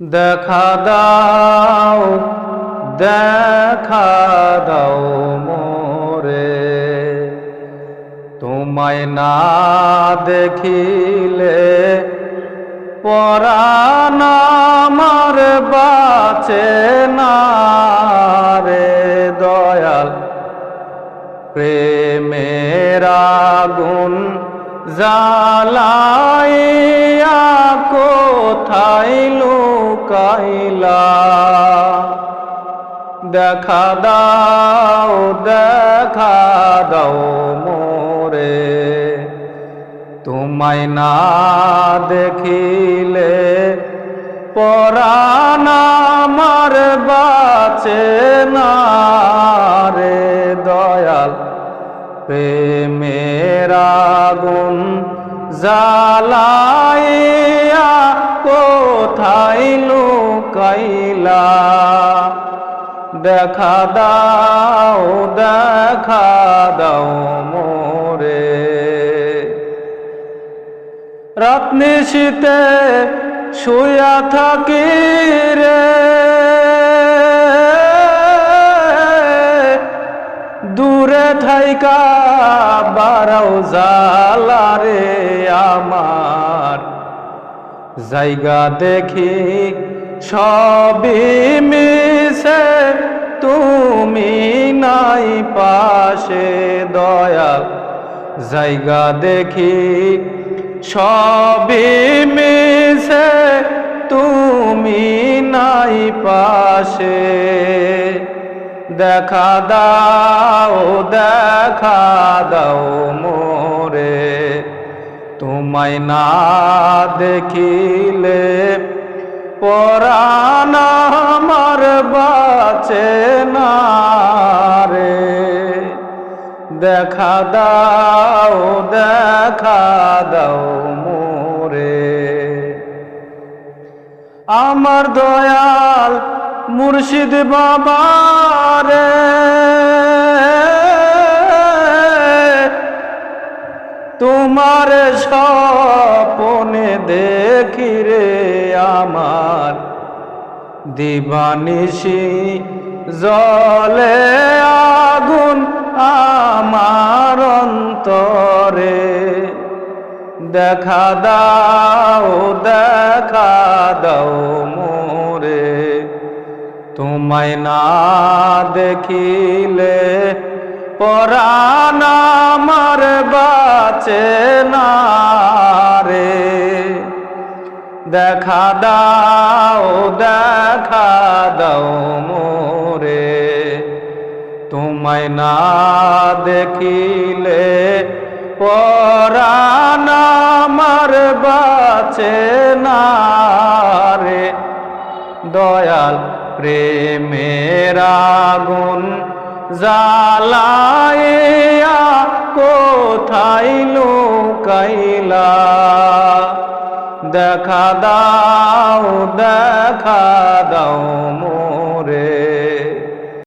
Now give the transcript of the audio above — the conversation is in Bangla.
দেখা দাও দেখা দাও মোরে, তোমায় না দেখিলে পরাণ আমার বাঁচে না রে দয়াল। প্রেমের আগুন জ্বালাইয়া কোথায় লুকাইলা, দেখা দাও মোরে, তোমায় না দেখিলে পরাণ আমার বাঁচে না রে দয়াল। প্রেমের আগুন জ্বালাইয়া কোথায় লুকাইলা, দেখা দাও মোরে। রাত নিশীথে শুয়া থাকি রে, দূরে থাইকা বারাও জালা রে আমার। জায়গা দেখি সবই মিছে, তুমি নাই পাশে দয়াল। জায়গা দেখি সবই মিছে, তুমি নাই পাশে। দেখা দাও মোরে, তোমায় না দেখিলে পরাণ আমার বাঁচে না রে। দেখা দাও মোরে। আমার দয়াল মুর্শিদ বাবা রে, তোমার স্বপ্নে দেখি রে আমার। দিবানিশি জলে আগুন আমার অন্তরে, দেখা দাও মোরে, তোমায় না দেখিলে পরাণ আমার বাঁচে না রে। দেখা দাও মোরে, তোমায় না দেখিলে পরাণ আমার বাঁচে না রে দয়াল। প্রেমের আগুন জ্বালাইয়া কোথায় লুকাইলা, দেখা দাও